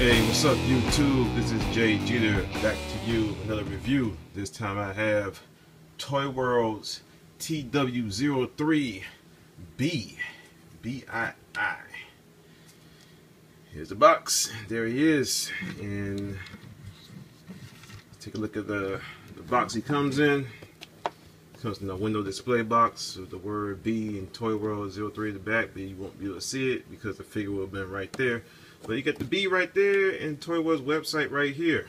Hey, what's up YouTube? This is Jay Jeter back to you with another review. This time I have Toyworld's TW-03 B. B-I-I. Here's the box. There he is. And take a look at the box he comes in. It comes in a window display box with the word B and Toyworld 03 in the back, but you won't be able to see it because the figure will have been right there. But you got the B right there and Toyworld's website right here.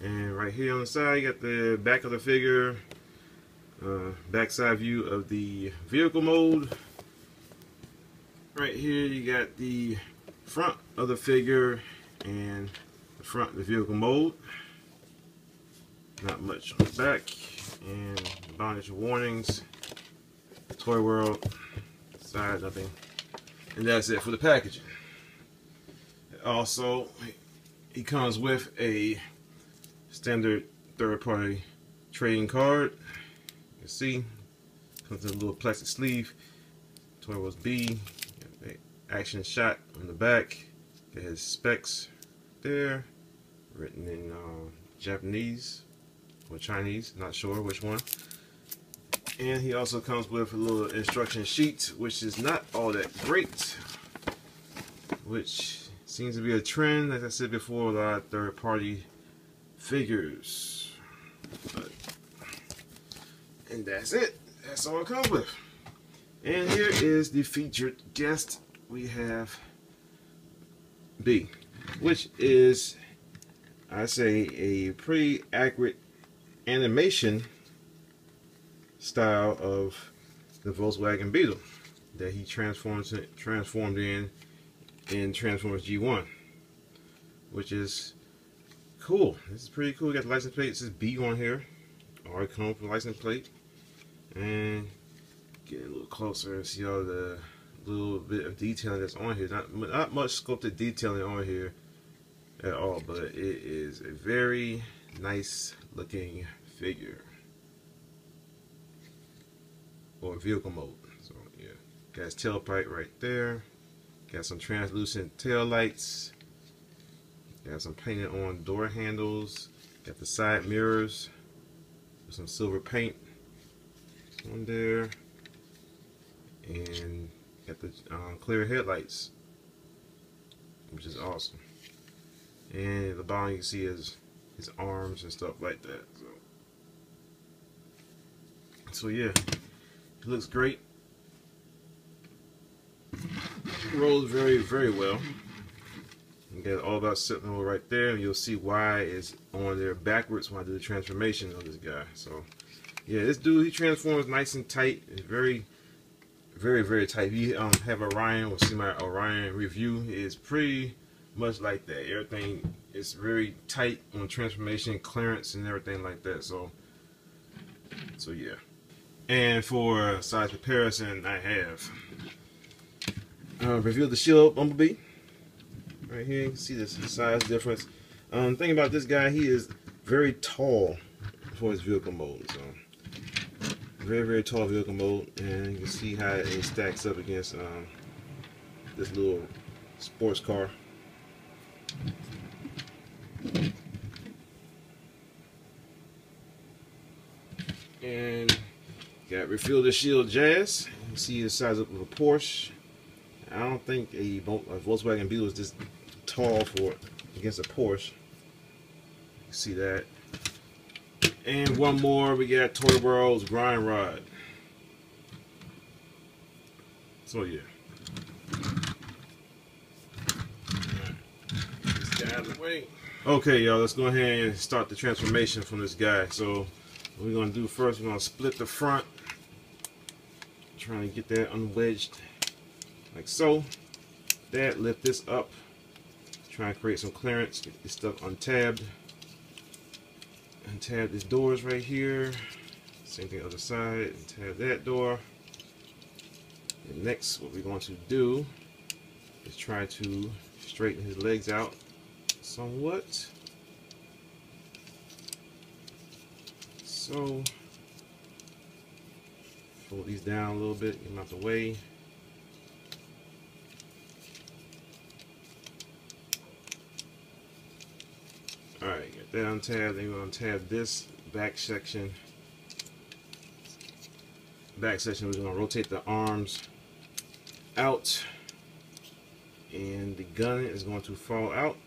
And right here on the side, you got the back of the figure, backside view of the vehicle mode. Right here, you got the front of the figure and the front of the vehicle mode. Not much on the back. And the bondage warnings. Toyworld side, nothing. And that's it for the packaging. Also, he comes with a standard third-party trading card. You can see, comes in a little plastic sleeve. Toyworld's B, the action shot on the back. It has specs there, written in Japanese or Chinese, not sure which one. And he also comes with a little instruction sheet, which is not all that great, which seems to be a trend, like I said before, a lot of third-party figures. And that's it. That's all it comes with. And here is the featured guest. We have B, which is, I say, a pretty accurate animation style of the Volkswagen Beetle that he transformed in Transformers G1, which is cool. This is pretty cool. We got the license plate. It says B on here. Already come with the license plate. And get a little closer and see all the little bit of detailing that's on here. Not much sculpted detailing on here at all, but it is a very nice looking figure. Or vehicle mode. So yeah, got his tailpipe right there. Got some translucent tail lights. Got some painted on door handles. Got the side mirrors with some silver paint on there. And got the clear headlights, which is awesome. And at the bottom you can see his arms and stuff like that. So yeah, it looks great. Rolls very, very well. You got all about sitting over right there, and you'll see why it's on there backwards when I do the transformation of this guy. So yeah, this dude, he transforms nice and tight. It's very, very, very tight. If you have Orion or see my Orion review, it's pretty much like that. Everything is very tight on transformation, clearance, and everything like that. So yeah. And for size comparison, I have revealed the shield Bumblebee. Right here, you can see the size difference. Thing about this guy, he is very tall for his vehicle mode. So very, very tall vehicle mode, and you can see how it stacks up against this little sports car. And got refill the shield Jazz. You can see his size up with a Porsche. I don't think a Volkswagen Beetle is this tall for against a Porsche. You can see that. And one more, we got Toyworld's grind rod. So yeah. This guy out of the way. Okay, y'all, let's go ahead and start the transformation from this guy. So what we're gonna do first, we're gonna split the front. Trying to get that unwedged like so. That, lift this up. Try and create some clearance. Get this stuff untabbed. Untab these doors right here. Same thing other side. Untab that door. And next, what we're going to do is try to straighten his legs out somewhat. So, fold these down a little bit, get them out the way. that untabbed. Then you're going to tab this back section. We're going to rotate the arms out, and the gun is going to fall out.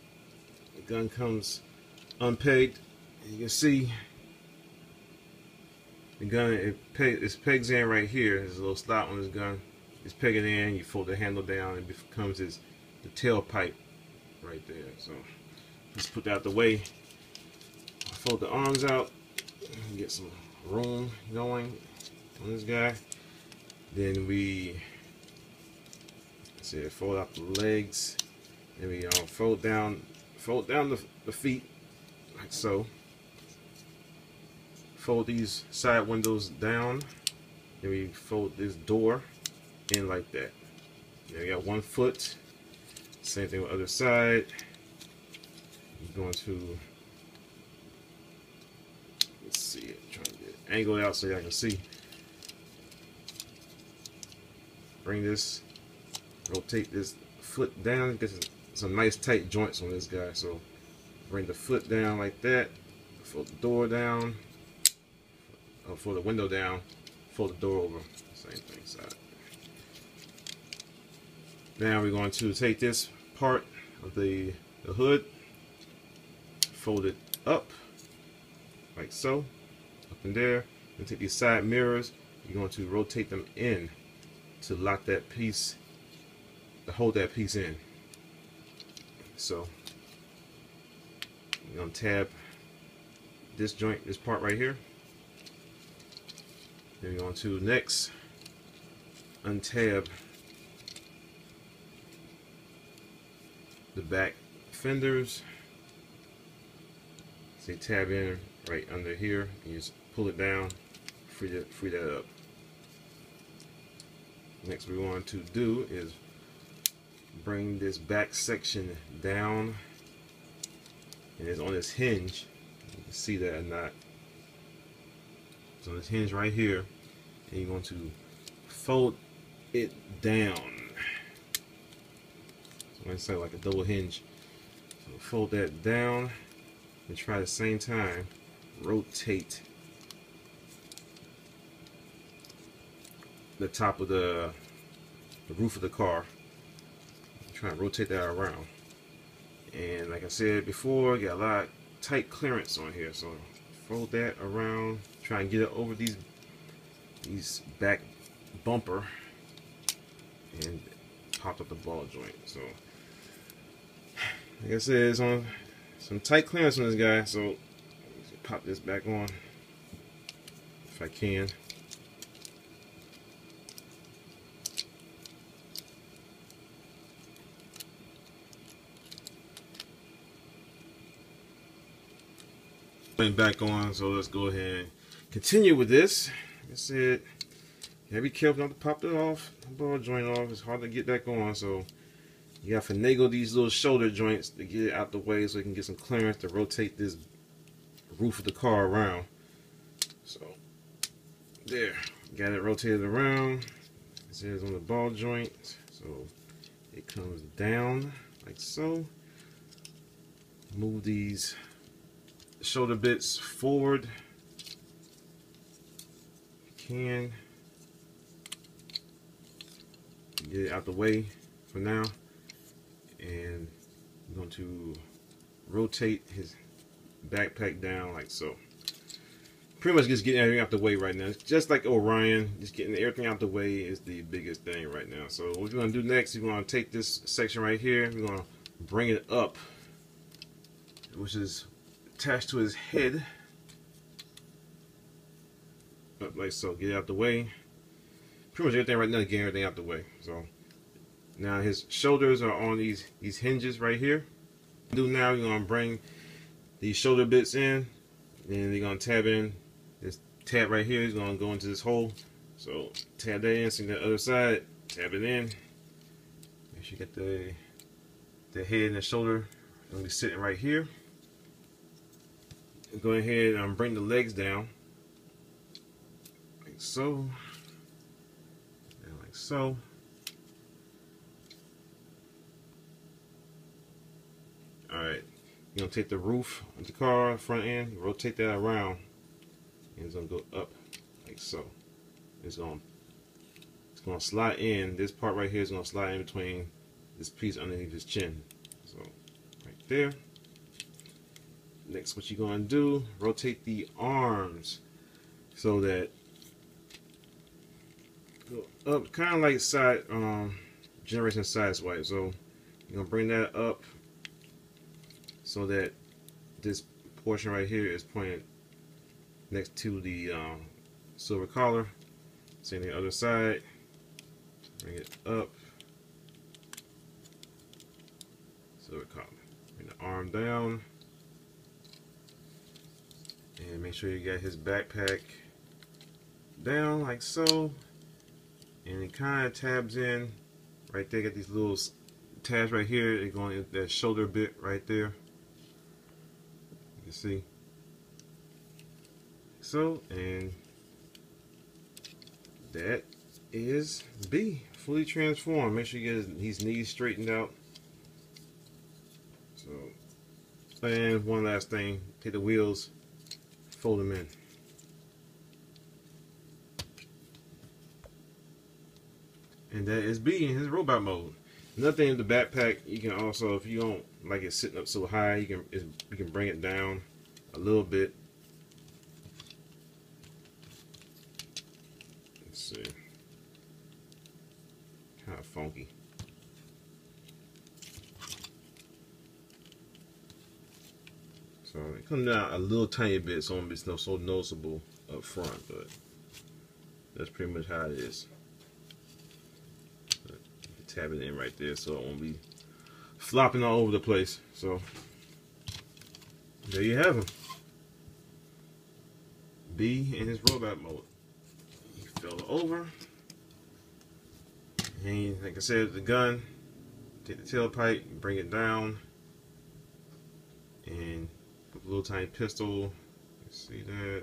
The gun comes unpegged. You can see the gun, it pegs in right here. There's a little slot on this gun. It's pegging in. You fold the handle down, and it becomes the tailpipe right there. So let's put that out the way. Fold the arms out. Get some room going on this guy. Then we fold out the legs. Then we fold down the feet like so. Fold these side windows down. Then we fold this door in like that. Then we got one foot. Same thing with the other side. I'm going to, let's see it, trying to get it angled out so y'all can see. Bring this, rotate this foot down. Get some nice tight joints on this guy. So bring the foot down like that. Fold the door down. Fold the window down. Fold the door over. Same thing side. Now we're going to take this part of the hood, fold it up like so, up in there, and take these side mirrors. You're going to rotate them in to lock that piece, to hold that piece in. So you're going to tab this joint, this part right here. Then you're going to next untab the back fenders. So you tab in right under here and you just pull it down, free that up. Next we want to do is bring this back section down, and it's on this hinge. You can see that or not. It's on this hinge right here, and you're going to fold it down. So it's like a double hinge. So fold that down and try at the same time rotate the top of the roof of the car. Try and rotate that around. And like I said before, got a lot of tight clearance on here, so fold that around. Try and get it over these back bumper and pop up the ball joint. So like I said, it's on some tight clearance on this guy, so pop this back on if I can. Back on, so let's go ahead and continue with this. Like I said, you gotta be careful not to pop it off, the ball joint off. It's hard to get back on, so you gotta finagle these little shoulder joints to get it out the way so you can get some clearance to rotate this roof of the car around. So there, got it rotated around. It says on the ball joint, so it comes down like so. Move these shoulder bits forward. Can get it out the way for now, and I'm going to rotate his backpack down like so. Pretty much just getting everything out the way right now. It's just like Orion, just getting everything out the way is the biggest thing right now. So what we're going to do next, we're going to take this section right here, we're going to bring it up, which is attached to his head, up like so. Get it out the way. Pretty much everything right now, getting everything out the way. So now his shoulders are on these hinges right here. Do now, we're gonna bring these shoulder bits in, and they're gonna tab in. This tab right here is gonna go into this hole. So tab that in. See the other side, tab it in. Make sure you get the head and the shoulder. Gonna be sitting right here. Go ahead and bring the legs down like so, and like so. Alright, You're gonna take the roof of the car, front end, rotate that around, and it's gonna go up like so. It's gonna slide in. This part right here is gonna slide in between this piece underneath his chin. So right there. Next, what you're gonna do, rotate the arms so that go up, kind of like side generation side swipe. So you're gonna bring that up so that this portion right here is pointed next to the silver collar. Same the other side. Bring it up. Silver collar. Bring the arm down. And make sure you got his backpack down like so. And it kind of tabs in right there. Got these little tabs right here. They're going in that shoulder bit right there. You can see. So, and that is B, fully transformed. Make sure you get his knees straightened out. So, and one last thing, take the wheels, fold them in. And that is B in his robot mode. Another thing with the backpack, you can also, if you don't like it sitting up so high, you can bring it down a little bit. Let's see. Kind of funky. So it comes down a little tiny bit, so it's not so noticeable up front, but that's pretty much how it is. Tab it in right there so it won't be flopping all over the place. So there you have him. B in his robot mode. He fell over. And like I said, the gun, take the tailpipe, bring it down, and put a little tiny pistol. See that?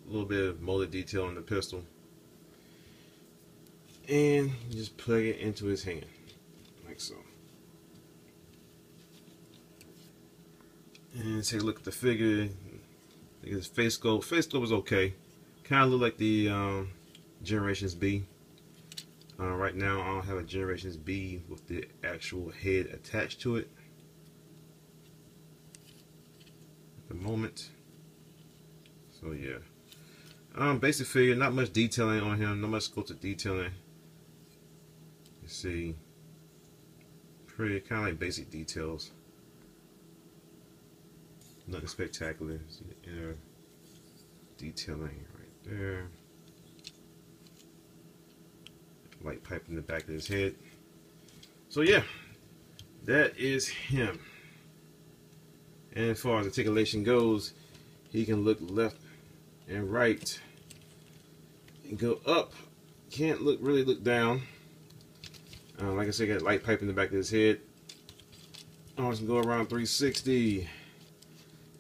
A little bit of molded detail in the pistol. And you just plug it into his hand, like so. And take a look at the figure. Look at his face sculpt. Face sculpt was okay. Kind of look like the Generations B. Right now, I don't have a Generations B with the actual head attached to it at the moment. So yeah. Basic figure, not much detailing on him, not much sculpted detailing. You see, pretty kind of like basic details. Nothing spectacular. See the inner detailing right there. Light pipe in the back of his head. So yeah, that is him. And as far as articulation goes, he can look left and right and go up. Can't really look down. Like I said, got a light pipe in the back of his head. Arms can go around 360.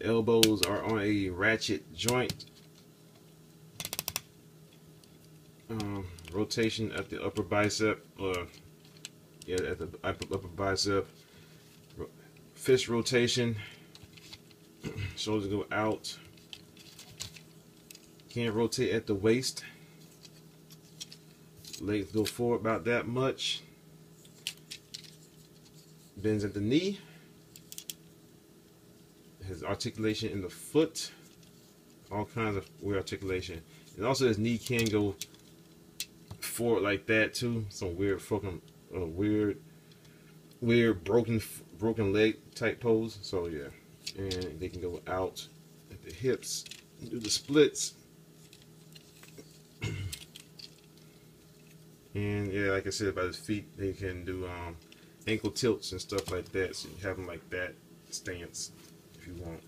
Elbows are on a ratchet joint. Rotation at the upper bicep, yeah, at the upper bicep. Fist rotation. Shoulders go out. Can't rotate at the waist. Legs go forward about that much. Bends at the knee. Has articulation in the foot. All kinds of weird articulation. And also his knee can go forward like that too. Some weird fucking weird broken leg type pose. So yeah. And they can go out at the hips. Do the splits. And yeah, like I said about his feet, they can do ankle tilts and stuff like that. So you have them like that stance if you want.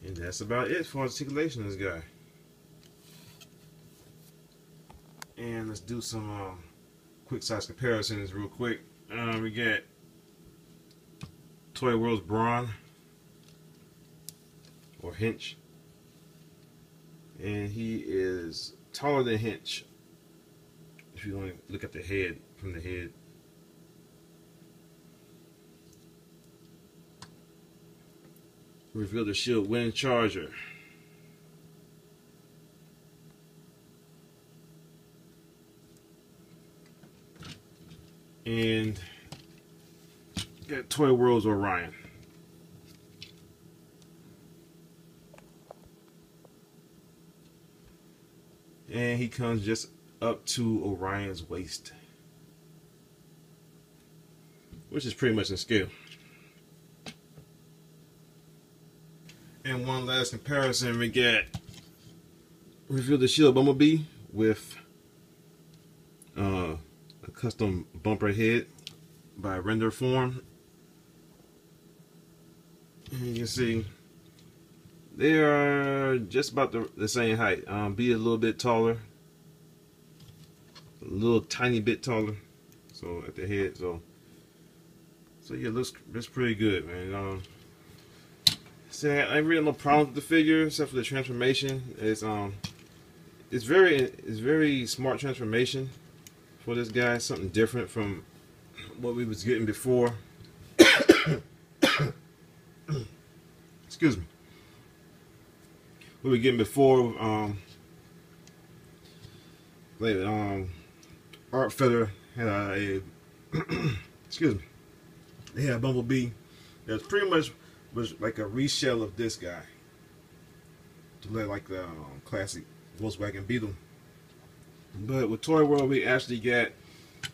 And that's about it for articulation of this guy. And let's do some quick size comparisons real quick. We got Toyworld's Brawn or Hinch, and he is taller than Hinch if you want to look at the head, from the head. Reveal the shield wind charger. And got Toyworld's Orion. And he comes just up to Orion's waist, which is pretty much in scale. And one last comparison, we get Reveal the Shield Bumblebee with a custom bumper head by Render Form. And you can see they are just about the same height. Be a little bit taller, a little tiny bit taller. So at the head, so yeah, looks pretty good, man. So I really have no problem with the figure except for the transformation. It's very smart transformation for this guy. Something different from what we was getting before. Excuse me. What we were getting before, Art Feather had a excuse me. They had a Bumblebee that's pretty much was like a reshell of this guy, to look like the classic Volkswagen Beetle. But with Toyworld, we actually got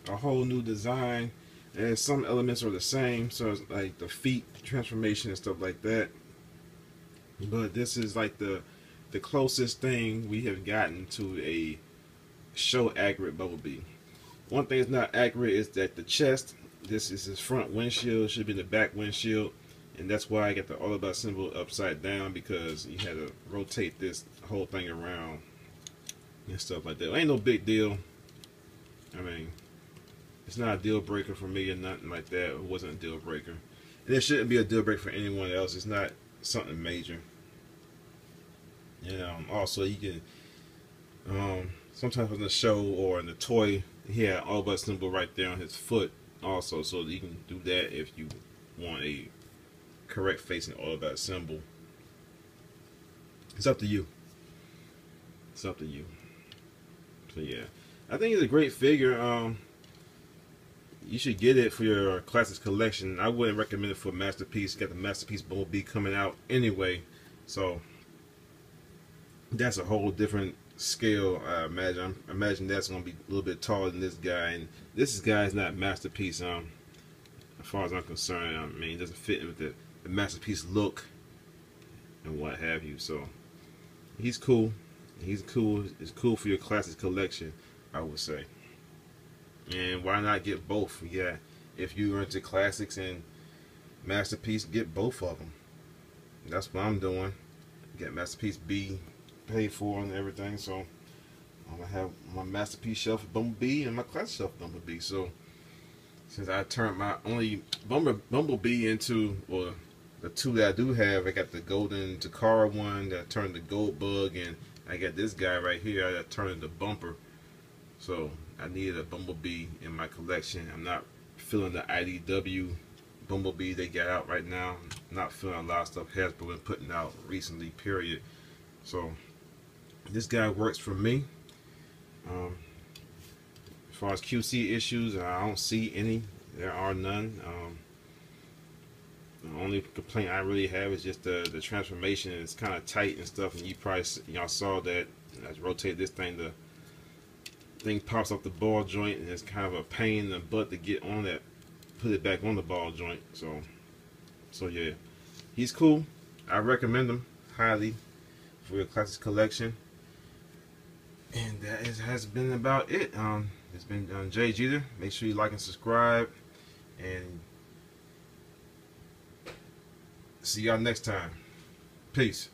a whole new design, and some elements are the same, so it's like the feet transformation and stuff like that. But this is like the closest thing we have gotten to a show accurate Bumblebee. One thing that's not accurate is that the chest, this is his front windshield, should be the back windshield, and that's why I got the All About symbol upside down, because you had to rotate this whole thing around and stuff like that. It ain't no big deal. I mean, it's not a deal breaker for me or nothing like that. It wasn't a deal breaker, and it shouldn't be a deal breaker for anyone else. It's not something major. And also you can sometimes in the show or in the toy, he had All About symbol right there on his foot also, so you can do that if you want a correct facing All About symbol. It's up to you. It's up to you. So yeah, I think it's a great figure. You should get it for your Classics collection. I wouldn't recommend it for Masterpiece. You got the Masterpiece Bumblebee coming out anyway, so that's a whole different scale. I imagine that's going to be a little bit taller than this guy, and this guy is not Masterpiece. As far as I'm concerned, I mean, it doesn't fit in with the Masterpiece look and what have you. So he's cool. He's cool. It's cool for your Classics collection, I would say. And why not get both? Yeah, if you're into Classics and Masterpiece, get both of them. That's what I'm doing. Get Masterpiece B paid for and everything. So I'm gonna have my Masterpiece shelf Bumblebee and my Classic shelf Bumblebee. So since I turned my only Bumblebee into, well, the two that I do have, I got the Golden Takara one that turned the Gold Bug, and I got this guy right here that turned into Bumper. So I needed a Bumblebee in my collection. I'm not feeling the IDW Bumblebee they got out right now. I'm not feeling a lot of stuff Hasbro been putting out recently, period. So this guy works for me. As far as QC issues, I don't see any. There are none. The only complaint I really have is just the transformation. It's kind of tight and stuff, and y'all saw that. I rotate this thing, the thing pops off the ball joint, and it's kind of a pain in the butt to get on that, put it back on the ball joint. So yeah, he's cool. I recommend him highly for your Classics collection. And that has been about it. It's been Jay Jeter. Make sure you like and subscribe, and see y'all next time. Peace.